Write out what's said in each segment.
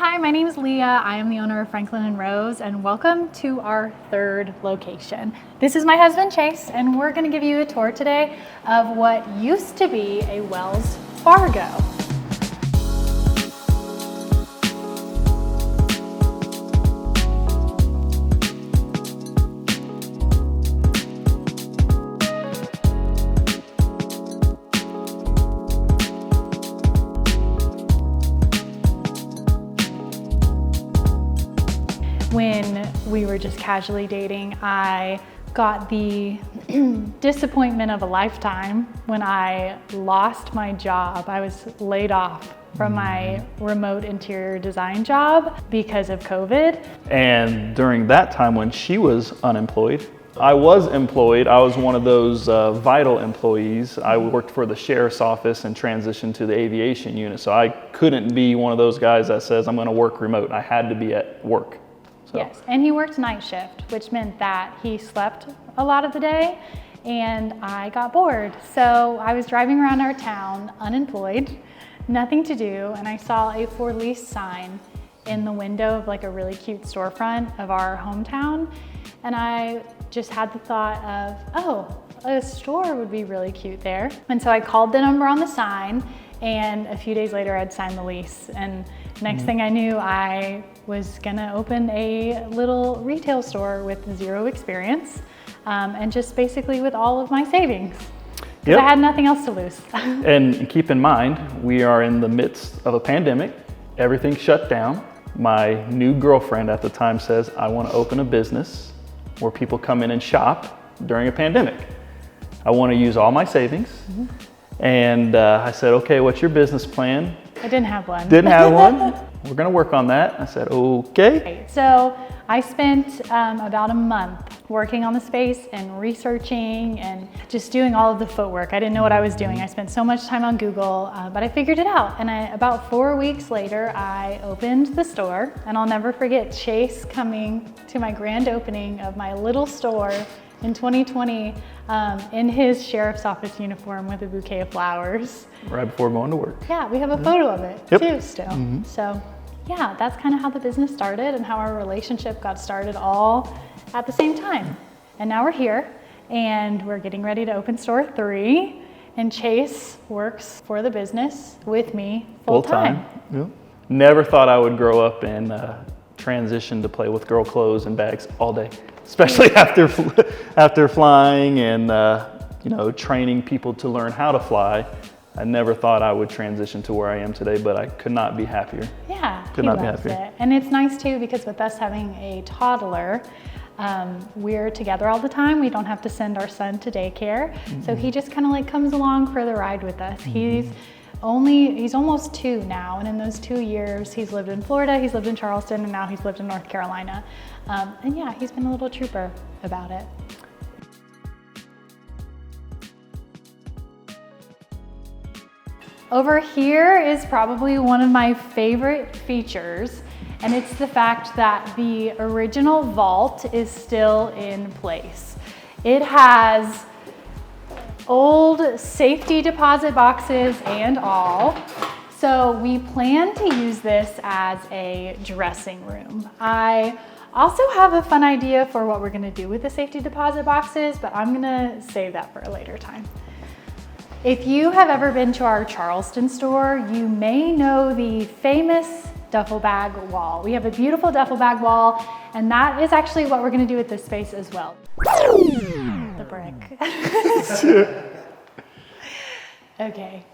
Hi, my name is Leah. I am the owner of Franklin and Rose, and welcome to our third location. This is my husband Chase, and we're going to give you a tour today of what used to be a Wells Fargo. When we were just casually dating, I got the disappointment of a lifetime when I lost my job. I was laid off from my remote interior design job because of COVID. And during that time when she was unemployed, I was employed. I was one of those vital employees. I worked for the sheriff's office and transitioned to the aviation unit. So I couldn't be one of those guys that says, I'm gonna work remote. I had to be at work. So. Yes, and he worked night shift, which meant that he slept a lot of the day, and I got bored. So I was driving around our town, unemployed, nothing to do, and I saw a for lease sign in the window of like a really cute storefront of our hometown, and I just had the thought of, oh, a store would be really cute there. And so I called the number on the sign, and a few days later I'd signed the lease. And next thing I knew, I was gonna open a little retail store with zero experience and just basically with all of my savings. Because I had nothing else to lose. And keep in mind, we are in the midst of a pandemic. Everything shut down. My new girlfriend at the time says, I wanna open a business where people come in and shop during a pandemic. I wanna use all my savings. And I said, okay, what's your business plan? I didn't have one. Didn't have one? We're gonna work on that. I said, okay. So I spent about a month working on the space and researching and just doing all of the footwork. I didn't know what I was doing. I spent so much time on Google, but I figured it out. And about 4 weeks later, I opened the store. And I'll never forget Chase coming to my grand opening of my little store in 2020 in his sheriff's office uniform with a bouquet of flowers. Right before going to work. Yeah, we have a photo of it too still. So yeah, that's kind of how the business started and how our relationship got started all at the same time. And now we're here and we're getting ready to open store 3, and Chase works for the business with me full time. Yep. Never thought I would grow up and transition to play with girl clothes and bags all day. Especially after flying and training people to learn how to fly. I never thought I would transition to where I am today, but I could not be happier. Yeah, could not be happier. It. And it's nice too, because with us having a toddler, we're together all the time. We don't have to send our son to daycare. So he just kind of like comes along for the ride with us. He's almost 2 now, and in those 2 years, he's lived in Florida, he's lived in Charleston, and now he's lived in North Carolina. And yeah, he's been a little trooper about it. Over here is probably one of my favorite features, and it's the fact that the original vault is still in place. It has old safety deposit boxes and all. So we plan to use this as a dressing room. I also have a fun idea for what we're gonna do with the safety deposit boxes, but I'm gonna save that for a later time. If you have ever been to our Charleston store, you may know the famous duffel bag wall. We have a beautiful duffel bag wall, and that is actually what we're gonna do with this space as well. The brick. Okay.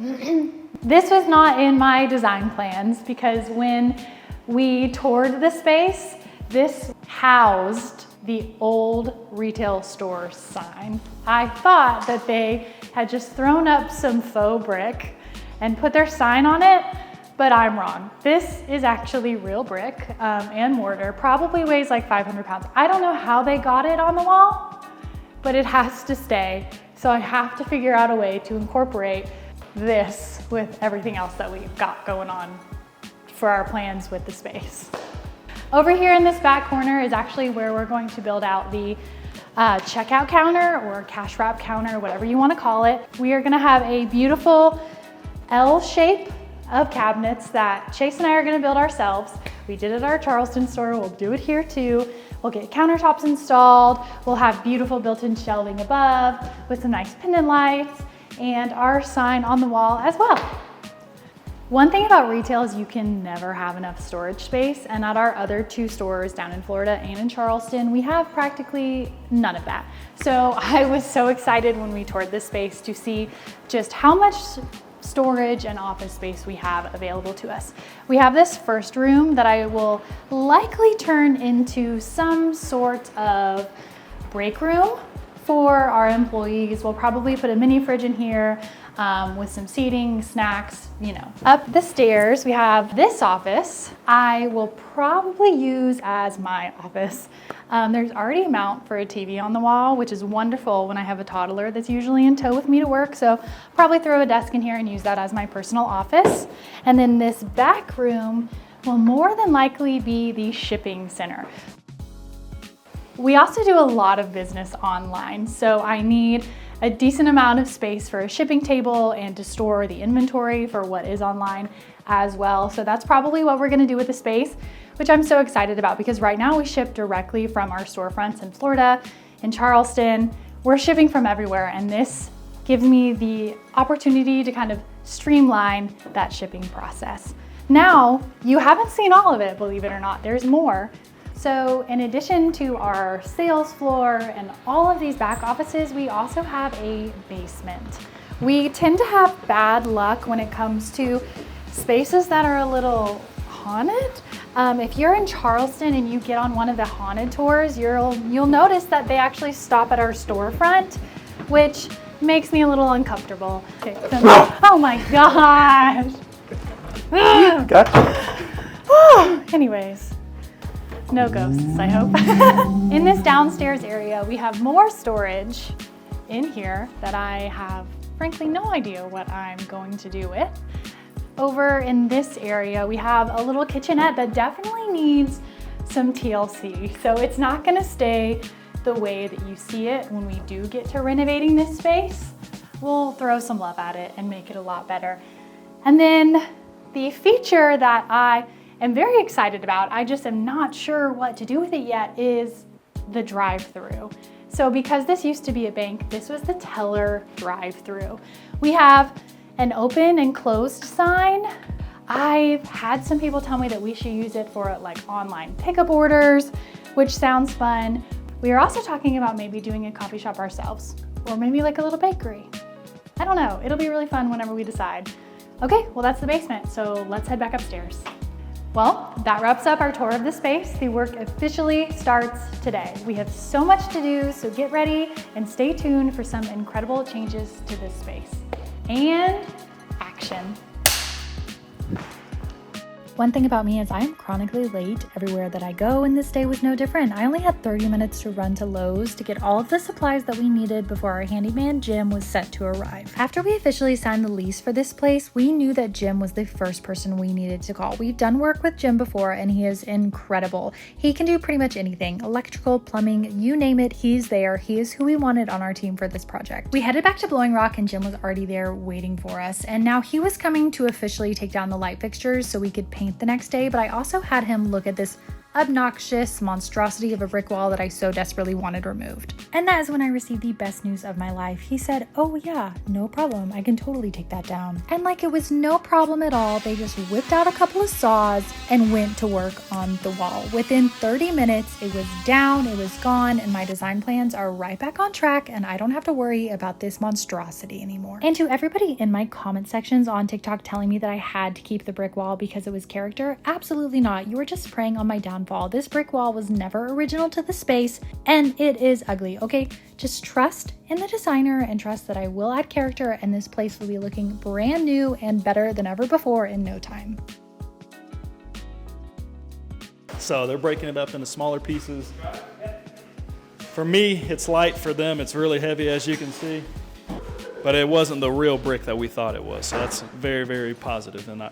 This was not in my design plans, because when we toured the space, this housed the old retail store sign. I thought that they had just thrown up some faux brick and put their sign on it, but I'm wrong. This is actually real brick and mortar, probably weighs like 500 pounds. I don't know how they got it on the wall, but it has to stay. So I have to figure out a way to incorporate this with everything else that we've got going on for our plans with the space. Over here in this back corner is actually where we're going to build out the checkout counter or cash wrap counter, whatever you want to call it. We are going to have a beautiful L shape of cabinets that Chase and I are gonna build ourselves. We did it at our Charleston store, we'll do it here too. We'll get countertops installed, we'll have beautiful built-in shelving above with some nice pendant lights and our sign on the wall as well. One thing about retail is you can never have enough storage space, and at our other 2 stores down in Florida and in Charleston, we have practically none of that. So I was so excited when we toured this space to see just how much storage and office space we have available to us. We have this first room that I will likely turn into some sort of break room for our employees. We'll probably put a mini fridge in here with some seating, snacks, you know. Up the stairs, we have this office. I will probably use as my office. There's already a mount for a TV on the wall, which is wonderful when I have a toddler that's usually in tow with me to work. So I'll probably throw a desk in here and use that as my personal office. And then this back room will more than likely be the shipping center. We also do a lot of business online, so I need a decent amount of space for a shipping table and to store the inventory for what is online as well. So that's probably what we're gonna do with the space, which I'm so excited about because right now we ship directly from our storefronts in Florida, in Charleston. We're shipping from everywhere, and this gives me the opportunity to kind of streamline that shipping process. Now, you haven't seen all of it, believe it or not, there's more. So in addition to our sales floor and all of these back offices, we also have a basement. We tend to have bad luck when it comes to spaces that are a little haunted. If you're in Charleston and you get on one of the haunted tours, you'll notice that they actually stop at our storefront, which makes me a little uncomfortable. Okay, so, oh my gosh. Gotcha. Anyways. No ghosts, I hope. In this downstairs area, we have more storage in here that I have frankly no idea what I'm going to do with. Over in this area, we have a little kitchenette that definitely needs some TLC. So it's not gonna stay the way that you see it when we do get to renovating this space. We'll throw some love at it and make it a lot better. And then the feature that I am very excited about, I just am not sure what to do with it yet, is the drive-thru. So because this used to be a bank, this was the teller drive-thru. We have an open and closed sign. I've had some people tell me that we should use it for like online pickup orders, which sounds fun. We are also talking about maybe doing a coffee shop ourselves, or maybe like a little bakery. I don't know, it'll be really fun whenever we decide. Okay, well that's the basement, so let's head back upstairs. Well, that wraps up our tour of the space. The work officially starts today. We have so much to do, so get ready and stay tuned for some incredible changes to this space. And action. One thing about me is I am chronically late everywhere that I go, and this day was no different. I only had 30 minutes to run to Lowe's to get all of the supplies that we needed before our handyman Jim was set to arrive. After we officially signed the lease for this place, we knew that Jim was the first person we needed to call. We've done work with Jim before and he is incredible. He can do pretty much anything, electrical, plumbing, you name it, he's there. He is who we wanted on our team for this project. We headed back to Blowing Rock and Jim was already there waiting for us, and now he was coming to officially take down the light fixtures so we could paint the next day, but I also had him look at this obnoxious monstrosity of a brick wall that I so desperately wanted removed. And that is when I received the best news of my life. He said, "Oh yeah, no problem, I can totally take that down." And like it was no problem at all, they just whipped out a couple of saws and went to work on the wall. Within 30 minutes, it was down, it was gone, and my design plans are right back on track, and I don't have to worry about this monstrosity anymore. And to everybody in my comment sections on TikTok telling me that I had to keep the brick wall because it was character, absolutely not. You were just preying on my downfall. This brick wall was never original to the space, and it is ugly, okay? Just trust in the designer and trust that I will add character, and this place will be looking brand new and better than ever before in no time. So they're breaking it up into smaller pieces. For me, it's light. For them, it's really heavy, as you can see. But it wasn't the real brick that we thought it was. So that's very, very positive. And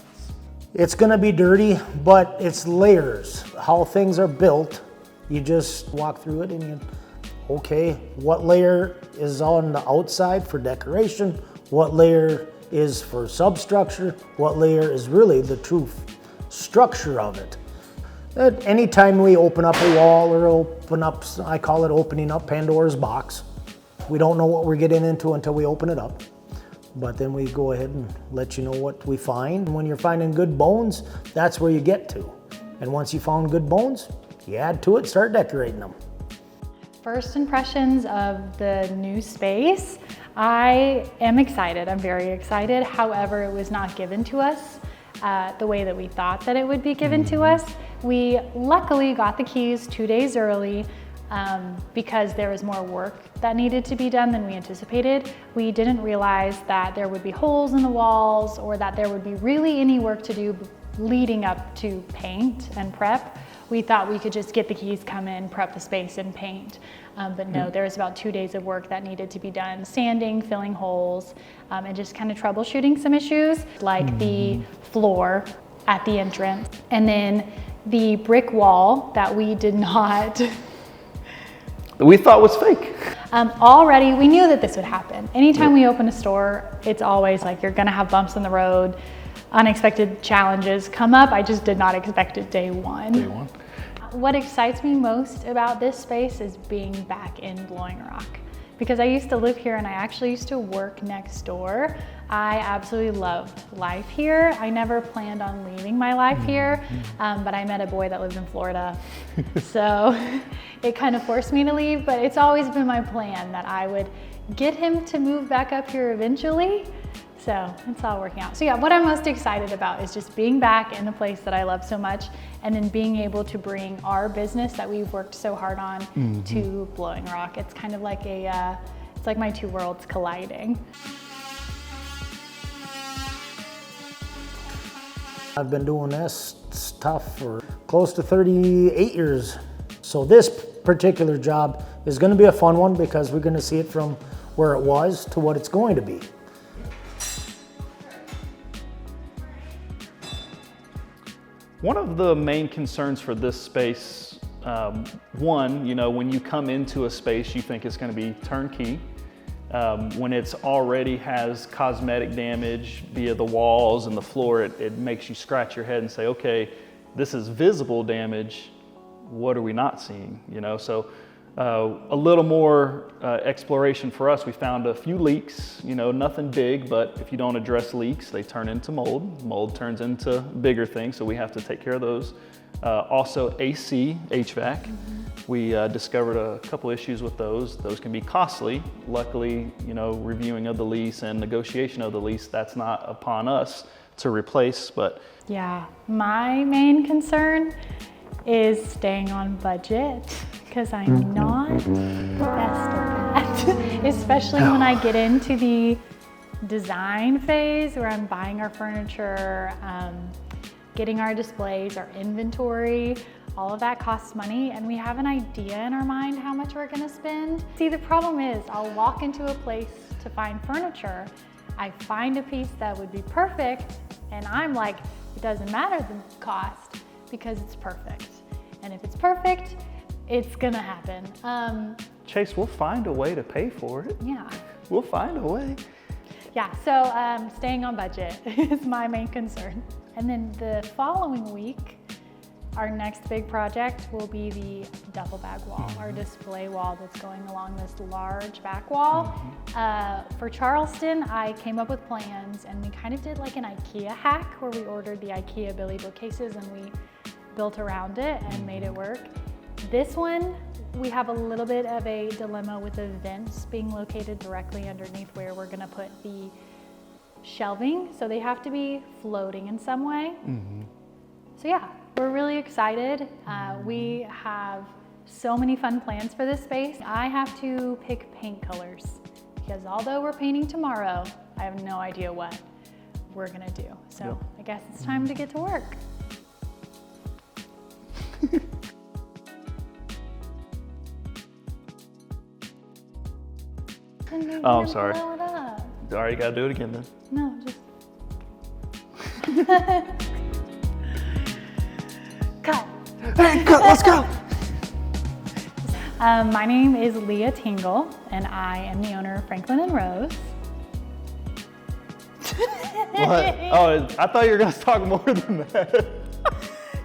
it's gonna be dirty, but it's layers. How things are built, you just walk through it and you, okay, what layer is on the outside for decoration? What layer is for substructure, what layer is really the true structure of it. That anytime we open up a wall or open up, I call it opening up Pandora's box. We don't know what we're getting into until we open it up. But then we go ahead and let you know what we find. And when you're finding good bones, that's where you get to. And once you found good bones, you add to it, start decorating them. First impressions of the new space, I am excited. I'm very excited. However, it was not given to us the way that we thought that it would be given to us. We luckily got the keys 2 days early because there was more work that needed to be done than we anticipated. We didn't realize that there would be holes in the walls or that there would be really any work to do leading up to paint and prep. We thought we could just get the keys, come in, prep the space and paint. But no, there was about 2 days of work that needed to be done. Sanding, filling holes, and just kind of troubleshooting some issues like the floor at the entrance. And then the brick wall that we did not We thought was fake. already, we knew that this would happen. Anytime we open a store, it's always like you're gonna have bumps in the road, unexpected challenges come up. I just did not expect it day one. Day one. What excites me most about this space is being back in Blowing Rock. Because I used to live here and I actually used to work next door. I absolutely loved life here. I never planned on leaving my life here, but I met a boy that lived in Florida. So it kind of forced me to leave, but it's always been my plan that I would get him to move back up here eventually. So it's all working out. So yeah, what I'm most excited about is just being back in a place that I love so much and then being able to bring our business that we've worked so hard on to Blowing Rock. It's kind of like it's like my two worlds colliding. I've been doing this stuff for close to 38 years. So this particular job is going to be a fun one because we're going to see it from where it was to what it's going to be. One of the main concerns for this space, one, when you come into a space, you think it's going to be turnkey. When it's already has cosmetic damage via the walls and the floor, it makes you scratch your head and say, okay, this is visible damage. What are we not seeing? So a little more exploration for us. We found a few leaks, nothing big, but if you don't address leaks, they turn into mold. Mold turns into bigger things, so we have to take care of those. Also AC, HVAC. We discovered a couple issues with those. Those can be costly. Luckily, reviewing of the lease and negotiation of the lease, that's not upon us to replace, but. Yeah, my main concern is staying on budget because I'm not the best at that, especially when I get into the design phase where I'm buying our furniture, getting our displays, our inventory. All of that costs money and we have an idea in our mind how much we're gonna spend. See, the problem is I'll walk into a place to find furniture, I find a piece that would be perfect and I'm like, it doesn't matter the cost because it's perfect. And if it's perfect, it's gonna happen. Chase, we'll find a way to pay for it. Yeah. We'll find a way. Yeah, so staying on budget is my main concern. And then the following week, our next big project will be the duffel bag wall, our display wall that's going along this large back wall. For Charleston, I came up with plans and we kind of did like an IKEA hack where we ordered the IKEA Billy bookcases and we built around it and made it work. This one, we have a little bit of a dilemma with the vents being located directly underneath where we're gonna put the shelving. So they have to be floating in some way. So yeah, we're really excited. We have so many fun plans for this space. I have to pick paint colors because although we're painting tomorrow, I have no idea what we're gonna do. So I guess it's time to get to work. Oh, I'm sorry. Blow it up. All right, you gotta do it again then. No, just. Cut. Hey, let's go. My name is Leah Tingle, and I am the owner of Franklin and Rose. What? Oh, I thought you were going to talk more than that.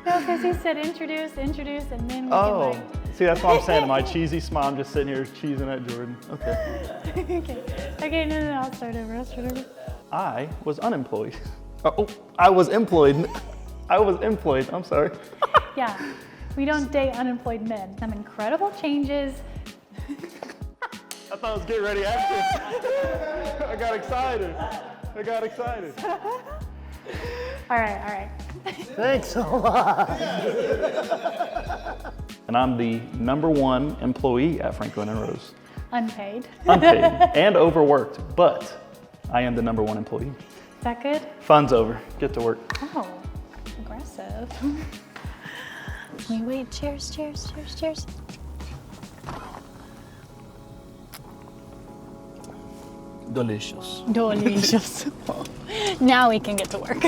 No, because he said introduce, and then we Oh, can see, that's what I'm saying. My cheesy smile, I'm just sitting here cheesing at Jordan. Okay. Okay, no, I'll start over. I was unemployed. Oh, I was employed. I'm sorry. Yeah, we don't date unemployed men. Some incredible changes. I thought I was getting ready after. I got excited. All right. Thanks a lot. And I'm the #1 employee at Franklin and Rose. Unpaid. Unpaid and overworked, but I am the #1 employee. Is that good? Fun's over. Get to work. Oh, aggressive. Wait, cheers. Delicious. Delicious. Now we can get to work.